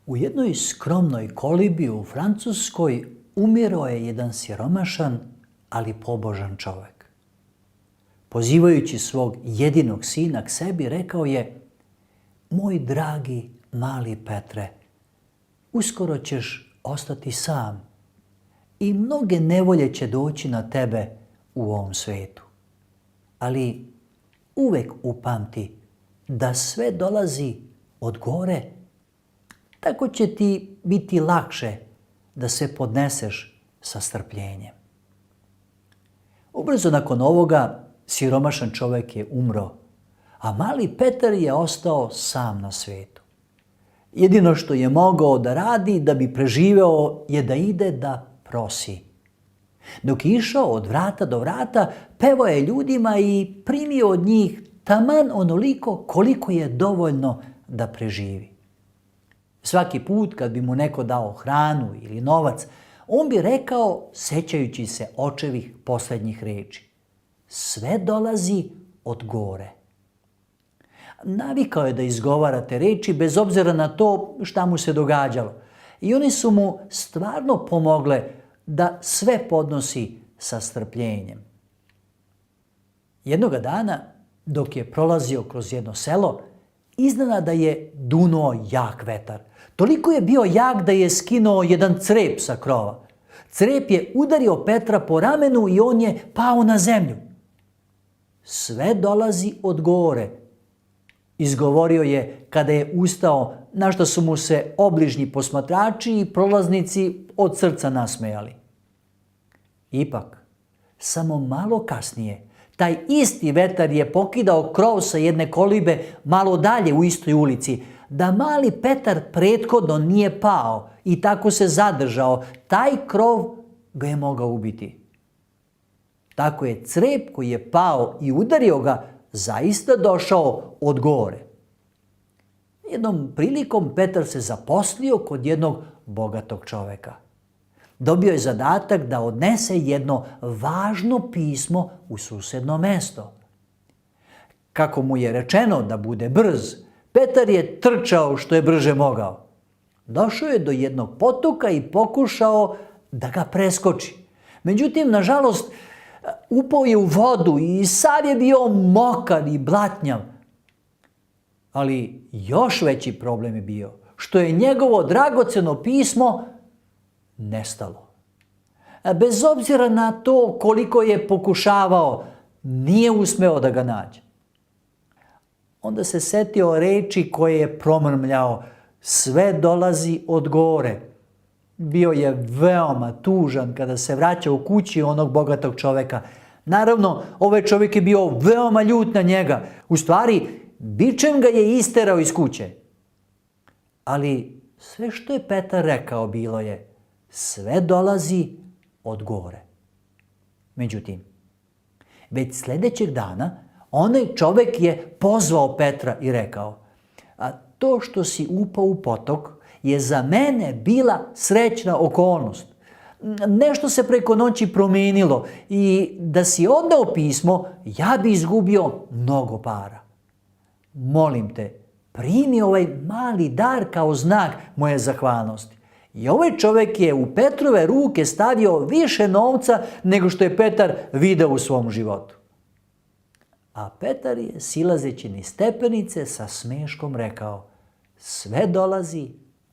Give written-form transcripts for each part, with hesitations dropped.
U jednoj skromnoj kolibi u Francuskoj umirao je jedan siromašan, ali pobožan čovek. Pozivajući svog jedinog sina k sebi, rekao je: "Moj dragi mali Petre, uskoro ćeš ostati sam i mnoge nevolje će doći na tebe u ovom svetu. Ali uvek upamti da sve dolazi od gore, tako će ti biti lakše da se podneseš sa strpljenjem." Ubrzo nakon ovoga siromašan čovek je umro, a mali Petar je ostao sam na svetu. Jedino što je mogao da radi da bi preživeo je da ide da prosi. Dok je išao od vrata do vrata, pevao je ljudima i primio od njih taman onoliko koliko je dovoljno da preživi. Svaki put kad bi mu neko dao hranu ili novac, on bi rekao, sećajući se očevih poslednjih reči: "Sve dolazi od gore." Navikao je da izgovara te reči bez obzira na to šta mu se događalo. I one su mu stvarno pomogle da sve podnosi sa strpljenjem. Jednoga dana, dok je prolazio kroz jedno selo, iznenada je dunuo jak vetar. Toliko je bio jak da je skinuo jedan crep sa krova. Crep je udario Petra po ramenu i on je pao na zemlju. "Sve dolazi od gore", izgovorio je kada je ustao, na što su mu se obližnji posmatrači i prolaznici od srca nasmejali. Ipak, samo malo kasnije, taj isti vetar je pokidao krov sa jedne kolibe malo dalje u istoj ulici, da mali Petar prethodno nije pao i tako se zadržao. Taj krov ga je mogao ubiti. Tako je crep koji je pao i udario ga zaista došao od gore. Jednom prilikom Petar se zaposlio kod jednog bogatog čoveka. Dobio je zadatak da odnese jedno važno pismo u susedno mesto. Kako mu je rečeno da bude brz, Petar je trčao što je brže mogao. Došao je do jednog potoka i pokušao da ga preskoči. Međutim, nažalost, upao je u vodu i sav je bio mokar i blatnjav. Ali još veći problem je bio što je njegovo dragoceno pismo nestalo. Bez obzira na to koliko je pokušavao, nije uspeo da ga nađe. Onda se setio reči koje je promrmljao: "Sve dolazi od gore." Bio je veoma tužan kada se vraća u kući onog bogatog čoveka. Naravno, ovaj čovjek je bio veoma ljut na njega. U stvari, bičem ga je isterao iz kuće. Ali sve što je Petar rekao bilo je: "Sve dolazi od gore." Međutim, već sljedećeg dana onaj čovjek je pozvao Petra i rekao: "A to što si upao u potok je za mene bila srećna okolnost. Nešto se preko noći promenilo i da si odneo pismo, ja bi izgubio mnogo para. Molim te, primi ovaj mali dar kao znak moje zahvalnosti." I ovaj čovjek je u Petrove ruke stavio više novca nego što je Petar video u svom životu. A Petar je, silazeći niz stepenice, sa smeškom rekao: "Sve dolazi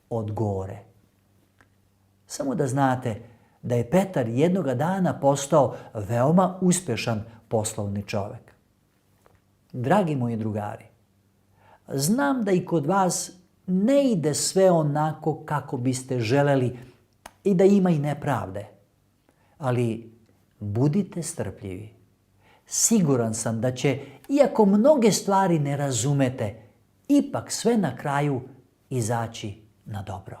od gore." Samo da znate da je Petar jednoga dana postao veoma uspešan poslovni čovjek. Dragi moji drugari, znam da i kod vas ne ide sve onako kako biste želeli i da ima i nepravde. Ali budite strpljivi. Siguran sam da će, iako mnoge stvari ne razumete, ipak sve na kraju izaći na dobro.